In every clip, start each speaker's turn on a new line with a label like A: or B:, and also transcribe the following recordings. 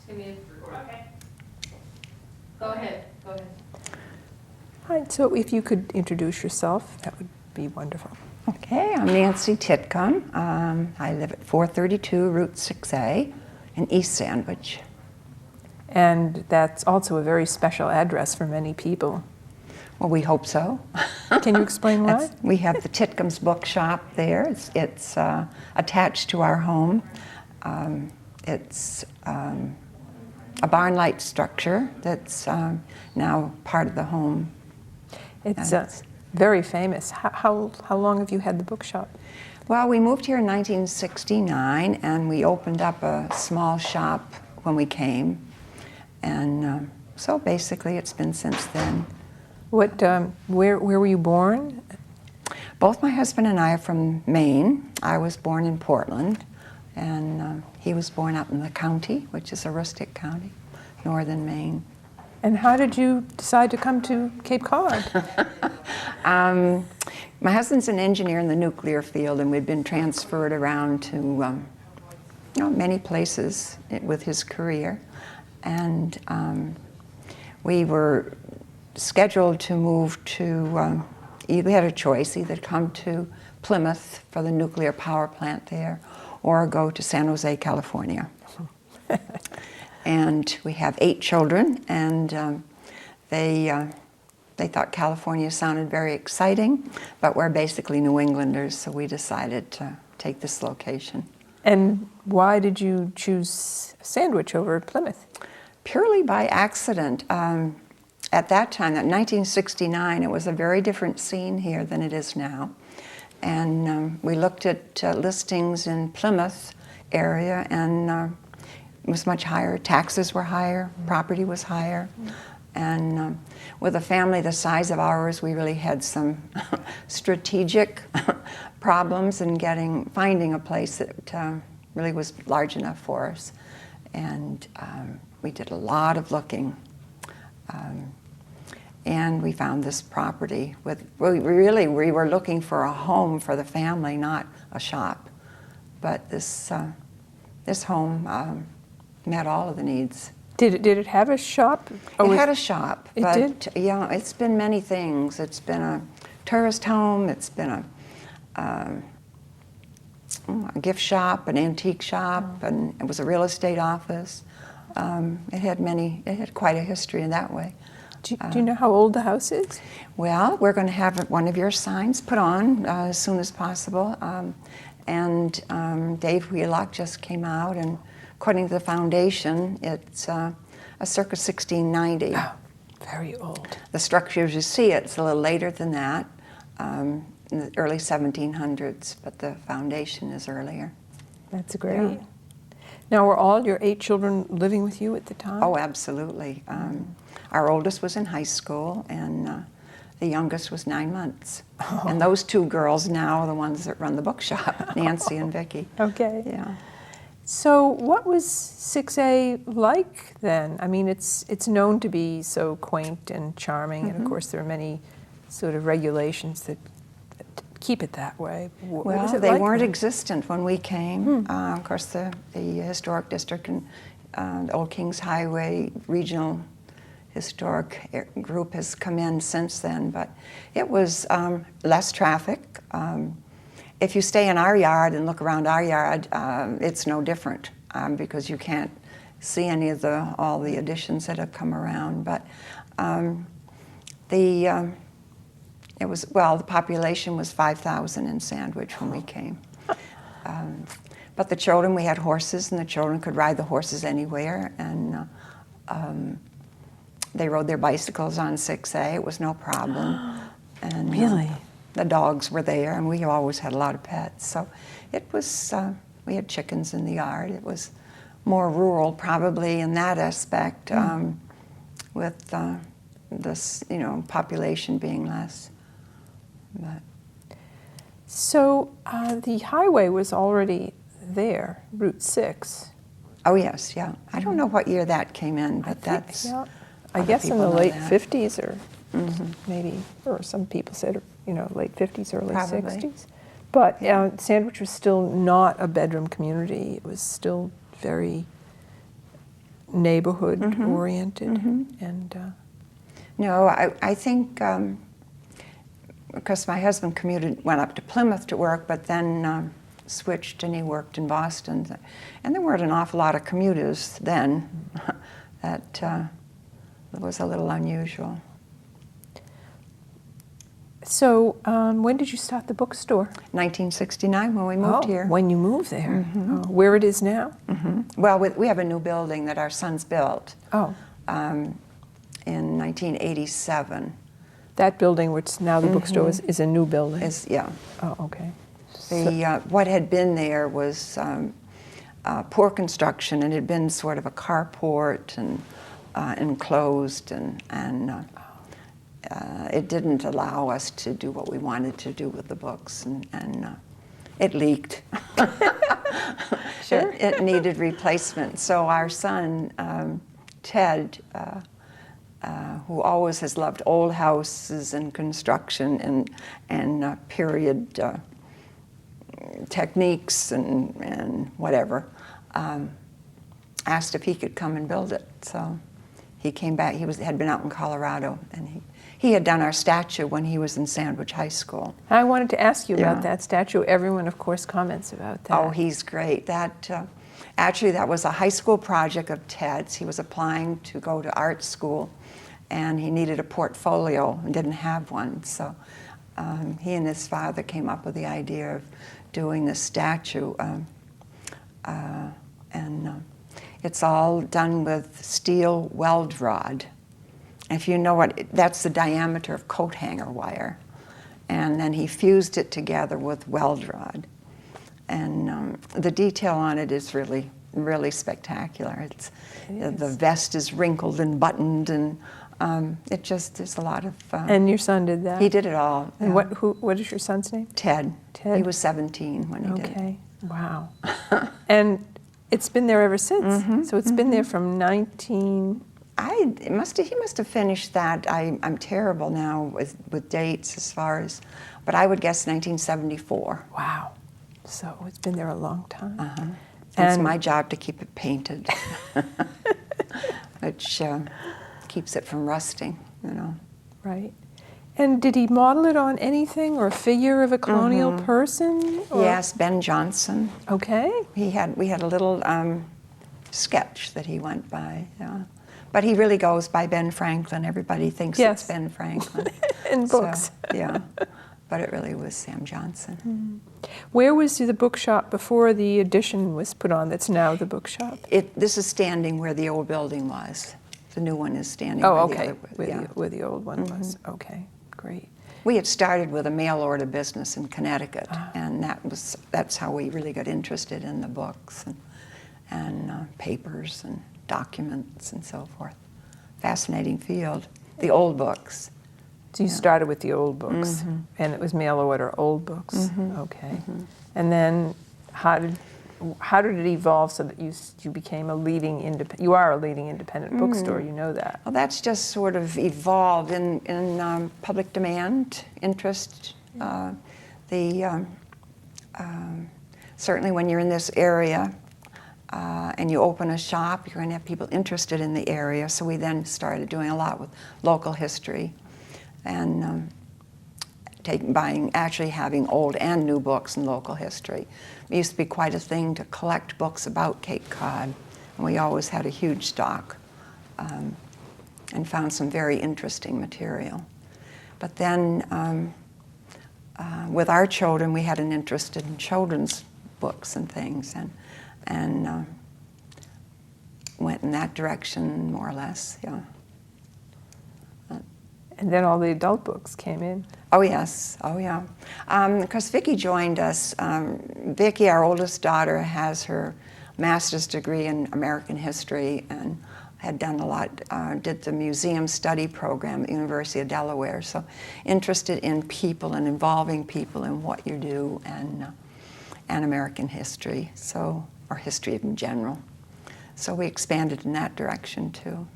A: Okay. Go ahead.
B: All right, so if you could introduce yourself, that would be wonderful.
C: Okay, I'm Nancy Titcomb. I live at 432 Route 6A in East Sandwich.
B: And that's also a very special address for many people.
C: Well, we hope so.
B: Can you explain why?
C: We have the Titcomb's bookshop there. It's attached to our home. It's a barn-like structure that's now part of the home.
B: It's very famous. How long have you had the bookshop?
C: Well, we moved here in 1969, and we opened up a small shop when we came. And so basically it's been since then.
B: Where were you born?
C: Both my husband and I are from Maine. I was born in Portland, and he was born up in the county, which is a rustic county, northern Maine.
B: And how did you decide to come to Cape Cod?
C: My husband's an engineer in the nuclear field, and we'd been transferred around to many places with his career. And we were scheduled to move to, we had a choice, either come to Plymouth for the nuclear power plant there, or go to San Jose, California. And we have 8 children, and they thought California sounded very exciting, but we're basically New Englanders, so we decided to take this location.
B: And why did you choose Sandwich over Plymouth?
C: Purely by accident. At that time, in 1969, it was a very different scene here than it is now. And we looked at listings in Plymouth area, and it was much higher. Taxes were higher, property was higher. And with a family the size of ours, we really had some strategic problems in finding a place that really was large enough for us. And we did a lot of looking. And we found this property. We were looking for a home for the family, not a shop. But this home met all of the needs.
B: Did it have a shop?
C: It had a shop.
B: It
C: but,
B: did?
C: Yeah, it's been many things. It's been a tourist home. It's been a gift shop, an antique shop, and it was a real estate office. It had quite a history in that way.
B: Do you know how old the house is?
C: Well, we're going to have one of your signs put on as soon as possible. And Dave Wheelock just came out, and according to the foundation, it's a circa 1690.
B: Oh, very old.
C: The structure, as you see, it's a little later than that, in the early 1700s, but the foundation is earlier.
B: That's great.
C: Yeah.
B: Now, were all your 8 children living with you at the time?
C: Oh, absolutely. Our oldest was in high school, and the youngest was 9 months. Oh. And those 2 girls now are the ones that run the bookshop, Nancy and Vicki.
B: Okay.
C: Yeah.
B: So what was 6A like then? I mean, it's known to be so quaint and charming, and of course there are many sort of regulations that keep it that way. What was
C: Well,
B: it
C: they
B: like
C: weren't
B: then?
C: existent when we came. Of course, the Historic District and the Old Kings Highway Regional Historic Group has come in since then, but it was less traffic. If you stay in our yard and look around our yard, it's no different because you can't see any of all the additions that have come around. But the population was 5,000 in Sandwich when we came. But the children, we had horses, and the children could ride the horses anywhere, and they rode their bicycles on 6A. It was no problem. And,
B: Really?
C: The dogs were there, and we always had a lot of pets. So it was, we had chickens in the yard. It was more rural, probably, in that aspect, with this, population being less. But.
B: So the highway was already there, Route 6.
C: Oh, yes, yeah. I don't know what year that came in, but that's...
B: Yeah, I guess in the late 50s or maybe, or some people said, late 50s, early
C: Probably.
B: 60s. But Sandwich was still not a bedroom community. It was still very neighborhood oriented, and
C: No, I think because my husband went up to Plymouth to work, but then switched and he worked in Boston. And there weren't an awful lot of commuters then. That was a little unusual.
B: So when did you start the bookstore?
C: 1969 when we moved here.
B: When you moved there. Where it is now?
C: Well, we have a new building that our sons built
B: Oh,
C: in 1987.
B: that building, which now the bookstore is a new building?
C: Yeah.
B: Oh, okay.
C: What had been there was poor construction, and it had been sort of a carport and enclosed, and it didn't allow us to do what we wanted to do with the books, and it leaked.
B: Sure.
C: It needed replacement. So our son, Ted, who always has loved old houses and construction and period techniques and whatever, asked if he could come and build it. So he came back. He had been out in Colorado, and he had done our statue when he was in Sandwich High School.
B: I wanted to ask you
C: Yeah.
B: about that statue. Everyone, of course, comments about that.
C: Oh, he's great. Actually, that was a high school project of Ted's. He was applying to go to art school, and he needed a portfolio and didn't have one. So he and his father came up with the idea of doing this statue. It's all done with steel weld rod. If you know what, that's the diameter of coat hanger wire. And then he fused it together with weld rod. And the detail on it is really, really spectacular. The vest is wrinkled and buttoned, and there's a lot of...
B: And your son did that?
C: He did it all.
B: And what is your son's name?
C: Ted.
B: Ted.
C: He was 17 when he did it.
B: Okay, wow. And it's been there ever since? So it's been there from 19...
C: He must have finished that. I'm terrible now with dates as far as, but I would guess 1974.
B: Wow. So it's been there a long time.
C: It's my job to keep it painted, which keeps it from rusting, you know.
B: Right. And did he model it on anything or a figure of a colonial person? Or?
C: Yes, Ben Jonson.
B: Okay.
C: We had a little sketch that he went by. Yeah. But he really goes by Ben Franklin. Everybody thinks it's Ben Franklin.
B: In books.
C: So, yeah. But it really was Sam Johnson.
B: Where was the bookshop before the addition was put on that's now the bookshop?
C: This is standing where the old building was. The new one is standing
B: Oh,
C: where
B: okay.
C: the other was.
B: Where the old one was. Okay, great.
C: We had started with a mail order business in Connecticut, and that's how we really got interested in the books and papers and documents and so forth. Fascinating field. The old books.
B: So you started with the old books, and it was mail order old books. Okay. And then how did it evolve so that you became a leading you are a leading independent bookstore, you know that?
C: Well, that's just sort of evolved in public demand, interest. Certainly when you're in this area and you open a shop, you're going to have people interested in the area. So we then started doing a lot with local history and actually having old and new books in local history. It used to be quite a thing to collect books about Cape Cod, and we always had a huge stock and found some very interesting material. But then with our children, we had an interest in children's books and things, and went in that direction more or less, yeah.
B: And then all the adult books came in.
C: Oh, yes. Oh, yeah. Because Vicki joined us. Vicki, our oldest daughter, has her master's degree in American history and had done a lot, did the museum study program at the University of Delaware. So interested in people and involving people in what you do and American history, or history in general. So we expanded in that direction, too.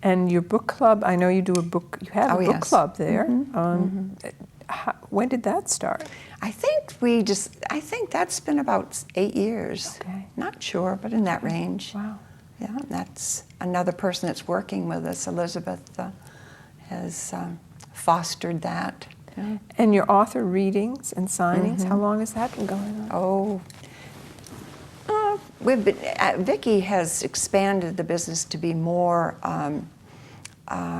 B: And your book club, I know you have a book club there. When did that start?
C: I think that's been about 8 years.
B: Okay.
C: Not sure, but in that range.
B: Wow.
C: Yeah, and that's another person that's working with us. Elizabeth has fostered that. Yeah.
B: And your author readings and signings, how long has that been going on?
C: We've been, Vicki has expanded the business to be more,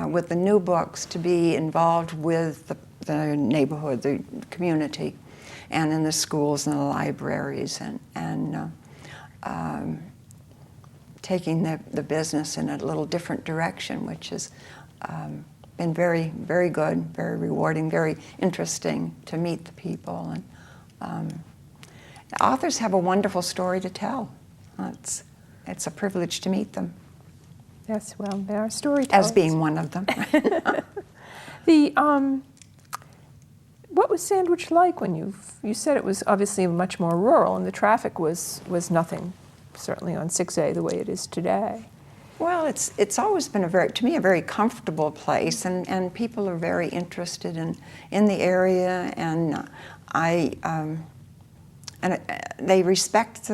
C: with the new books, to be involved with the neighborhood, the community, and in the schools and the libraries, and taking the business in a little different direction, which has been very, very good, very rewarding, very interesting to meet the people. And authors have a wonderful story to tell. It's a privilege to meet them.
B: Yes, well, they are storytellers.
C: As being one of them.
B: What was Sandwich like when you said it was obviously much more rural and the traffic was nothing, certainly on 6A the way it is today?
C: Well, it's always been to me a very comfortable place, and people are very interested in the area, and they respect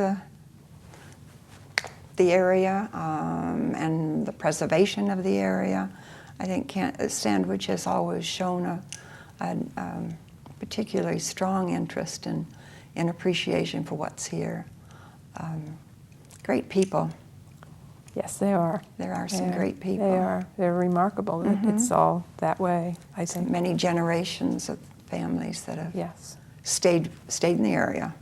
C: the area and the preservation of the area. I think Sandwich has always shown a particularly strong interest in appreciation for what's here. Great people.
B: Yes, they are.
C: There are some great people.
B: They are. They're remarkable that it's all that way, I think.
C: Many generations of families that have stayed in the area.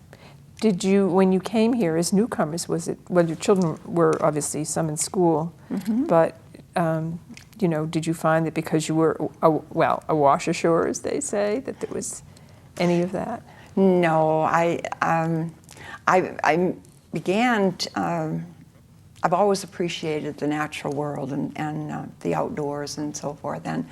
B: Did you, when you came here as newcomers, well, your children were obviously some in school, but, did you find that because you were, a wash ashore, as they say, that there was any of that?
C: No, I began, I've always appreciated the natural world and the outdoors and so forth. And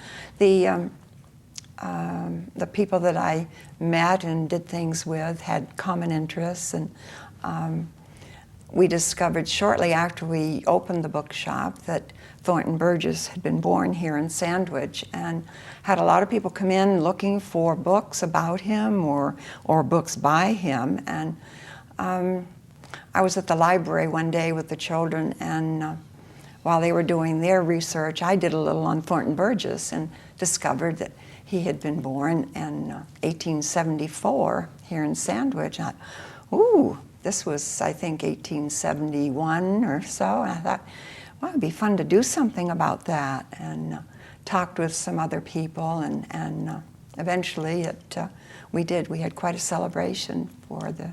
C: the people that I met and did things with had common interests, and we discovered shortly after we opened the bookshop that Thornton Burgess had been born here in Sandwich, and had a lot of people come in looking for books about him or books by him. And I was at the library one day with the children, and while they were doing their research, I did a little on Thornton Burgess and discovered that he had been born in 1874 here in Sandwich. I thought, ooh, this was, I think, 1871 or so. And I thought, well, it'd be fun to do something about that. And talked with some other people, and eventually we did. We had quite a celebration for the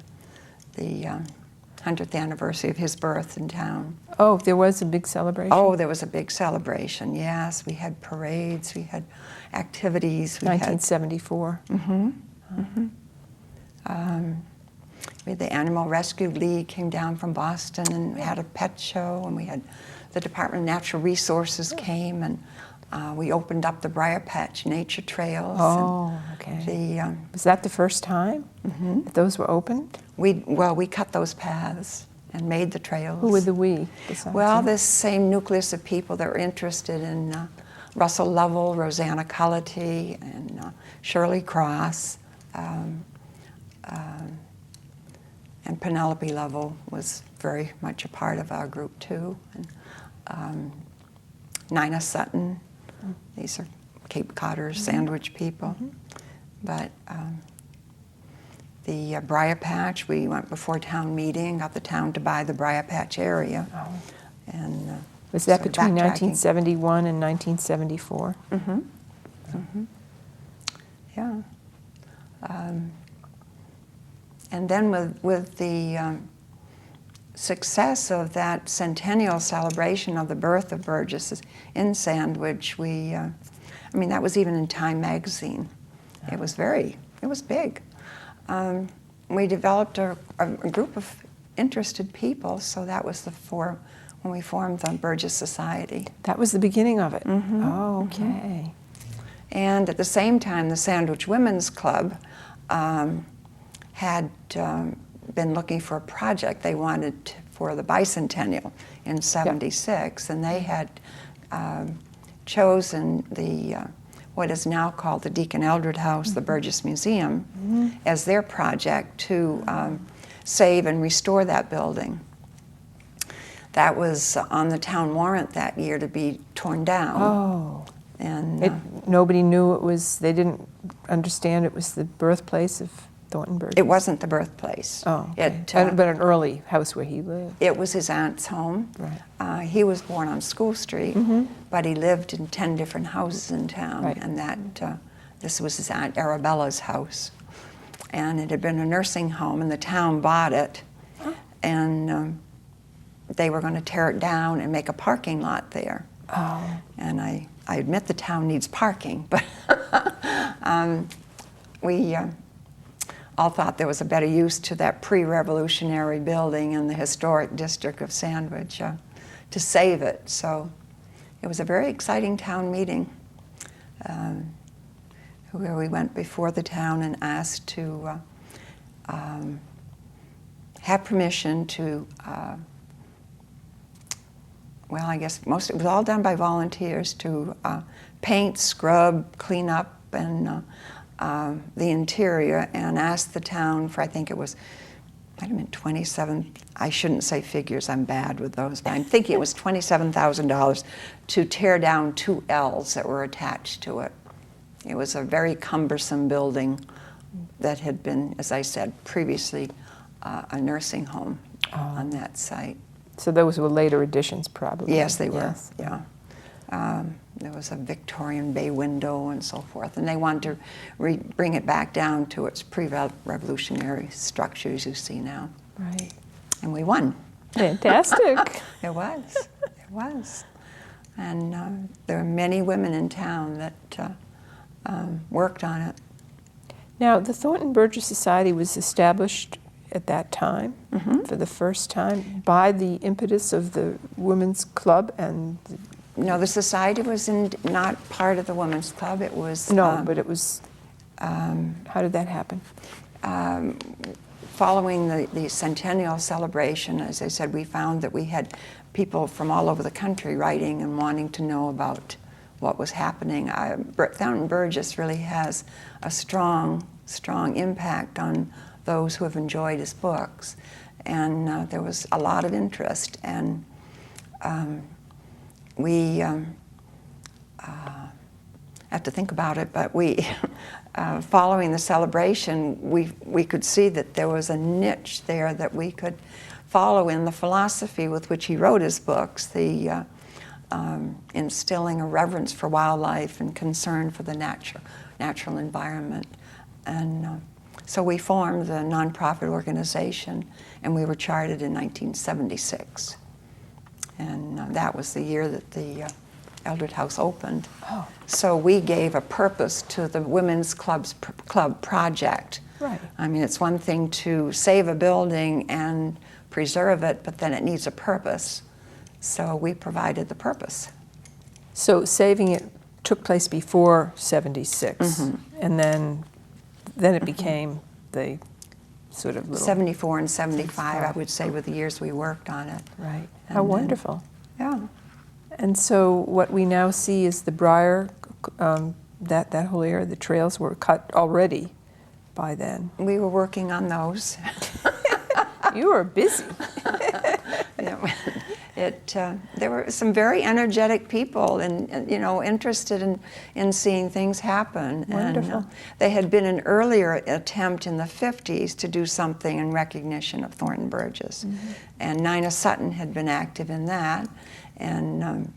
C: 100th anniversary of his birth in town.
B: Oh, there was a big celebration?
C: Oh, there was a big celebration, yes. We had parades, we had activities.
B: 1974.
C: We had the Animal Rescue League came down from Boston and had a pet show, and we had the Department of Natural Resources came, and we opened up the Briar Patch Nature Trails.
B: Oh, okay. Was that the first time that those were opened?
C: We cut those paths and made the trails.
B: Who were the we besides
C: Well,
B: you?
C: this same nucleus of people that were interested in Russell Lovell, Rosanna Cullity, and Shirley Cross, and Penelope Lovell was very much a part of our group too. And Nina Sutton. These are Cape Codders, Sandwich people. But the Briar Patch, we went before town meeting, got the town to buy the Briar Patch area. And
B: was that
C: sort of
B: between
C: backtracking.
B: 1971 and 1974?
C: Yeah. And then with the success of that centennial celebration of the birth of Burgess in Sandwich, that was even in Time magazine. It was big. We developed a group of interested people, so that was when we formed the Burgess Society.
B: That was the beginning of it? Oh, okay.
C: And at the same time, the Sandwich Women's Club had been looking for a project they wanted for the bicentennial in '76, and they had chosen what is now called the Deacon Eldred House, the Burgess Museum, as their project to save and restore that building. That was on the town warrant that year to be torn down.
B: Oh.
C: And
B: Nobody knew it was, they didn't understand it was the birthplace of Thornton Burgess?
C: it wasn't the birthplace.
B: Oh, okay. But an early house where he lived?
C: It was his aunt's home.
B: Right.
C: He was born on School Street, but he lived in 10 different houses in town,
B: Right.
C: and this was his Aunt Arabella's house. And it had been a nursing home, and the town bought it, and they were going to tear it down and make a parking lot there.
B: Oh.
C: And I admit the town needs parking, but we all thought there was a better use to that pre-revolutionary building in the historic district of Sandwich to save it. So it was a very exciting town meeting where we went before the town and asked to have permission to well, I guess it was all done by volunteers to paint, scrub, clean up, and the interior, and asked the town for, I think it was, might have been 27, I shouldn't say figures, I'm bad with those, but I'm thinking it was $27,000 to tear down 2 L's that were attached to it. It was a very cumbersome building that had been, as I said previously, a nursing home on that site.
B: So those were later additions, probably?
C: Yes, they were,
B: Yes.
C: yeah. There was a Victorian bay window and so forth, and they wanted to bring it back down to its pre-revolutionary structures you see now.
B: Right.
C: And we won.
B: Fantastic.
C: It was. It was. And there were many women in town that worked on it.
B: Now, the Thornton Burgess Society was established at that time, for the first time, by the impetus of the Women's Club and...
C: No, the society was not part of the Women's Club. It was...
B: No, but it was... how did that happen?
C: Following the centennial celebration, as I said, we found that we had people from all over the country writing and wanting to know about what was happening. Thornton Burgess really has a strong impact on those who have enjoyed his books. And there was a lot of interest. And we have to think about it, but we, following the celebration, we could see that there was a niche there that we could follow in the philosophy with which he wrote his books, the instilling a reverence for wildlife and concern for the natural environment. And so we formed the nonprofit organization, and we were chartered in 1976. And that was the year that the Eldred House opened.
B: Oh.
C: So we gave a purpose to the Women's Club project.
B: Right.
C: I mean, it's one thing to save a building and preserve it, but then it needs a purpose. So we provided the purpose.
B: So saving it took place before 76, and then it became the sort of little...
C: 74 and 75, I would say, were the years we worked on it.
B: Right.
C: And
B: How
C: then-
B: wonderful.
C: Yeah.
B: And so what we now see is the briar, that whole area, the trails were cut already by then.
C: We were working on those.
B: You were busy.
C: There were some very energetic people and interested in seeing things happen.
B: Wonderful.
C: And they had been an earlier attempt in the 50s to do something in recognition of Thornton Burgess. And Nina Sutton had been active in that. And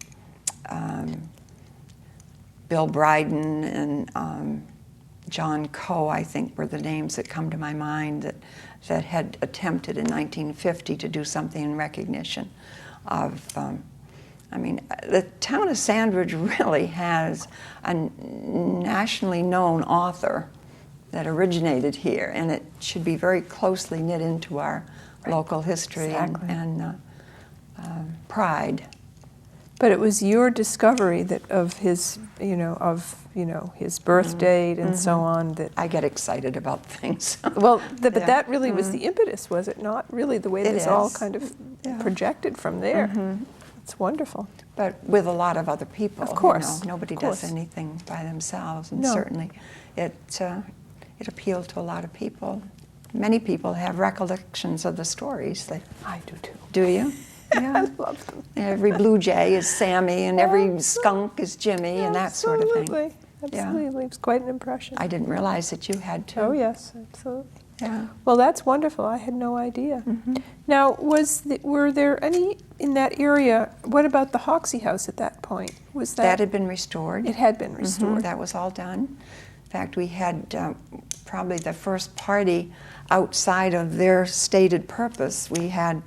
C: Bill Bryden and John Coe, I think, were the names that come to my mind that had attempted in 1950 to do something in recognition of, I mean, the town of Sandwich really has a nationally known author that originated here, and it should be very closely knit into our local history and pride.
B: But it was your discovery that of his, his birth date and so on that...
C: I get excited about things.
B: Well, but that really was the impetus, was it not? Really the way this all kind of projected from there. It's wonderful.
C: But with a lot of other people.
B: Of course.
C: Nobody does anything by themselves, and
B: No.
C: certainly it appealed to a lot of people. Many people have recollections of the stories.
B: I do too.
C: Do you? Yeah.
B: I love them.
C: Every blue jay is Sammy, and every skunk is Jimmy, and that sort of thing.
B: Absolutely. Absolutely. It was quite an impression.
C: I didn't realize that you had to.
B: Oh, yes, absolutely.
C: Yeah.
B: Well, that's wonderful. I had no idea. Now, were there any in that area? What about the Hoxie House at that point? Was
C: That had been restored.
B: It had been restored.
C: That was all done. In fact, we had probably the first party outside of their stated purpose. We had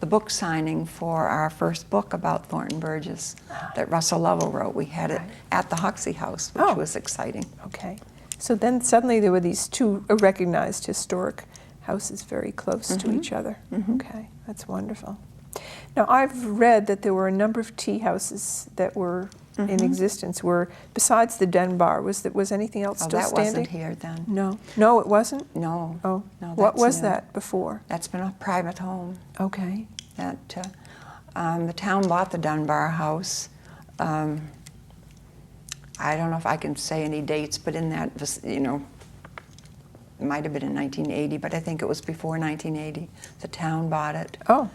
C: the book signing for our first book about Thornton Burgess that Russell Lovell wrote. We had it at the Hoxie House, which was exciting.
B: Okay. So then suddenly there were these two recognized historic houses very close to each other. Okay, that's wonderful. Now, I've read that there were a number of tea houses that were in existence. Besides the Dunbar, was anything else still
C: that
B: standing?
C: wasn't here then.
B: No, it wasn't?
C: No.
B: Oh,
C: No,
B: what
C: that's
B: was
C: new.
B: that before?
C: That's been a private home.
B: Okay.
C: That the town bought the Dunbar House. I don't know if I can say any dates, but in that, it might have been in 1980, but I think it was before 1980. The town bought it.
B: Oh.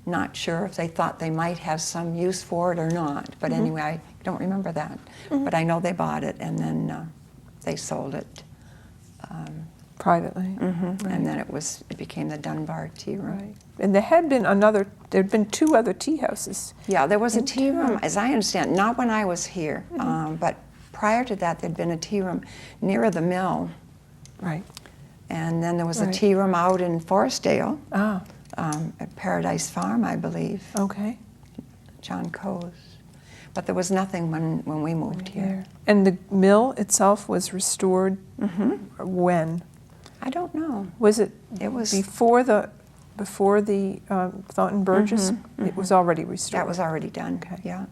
C: Not sure if they thought they might have some use for it or not, but anyway, I don't remember that. But I know they bought it, and then they sold it.
B: Privately.
C: Right. And then it became the Dunbar Tea Room.
B: Right. And there had been two other tea houses.
C: Yeah, there was a tea room, as I understand, not when I was here, but prior to that, there'd been a tea room near the mill.
B: Right.
C: And then there was a tea room out in Forestdale,
B: Ah.
C: at Paradise Farm, I believe,
B: Okay.
C: John Coe's. But there was nothing when we moved here.
B: And the mill itself was restored when?
C: I don't know.
B: Was it?
C: It was
B: before the Thornton Burgess. It was already restored.
C: That was already done.
B: Okay.
C: Yeah.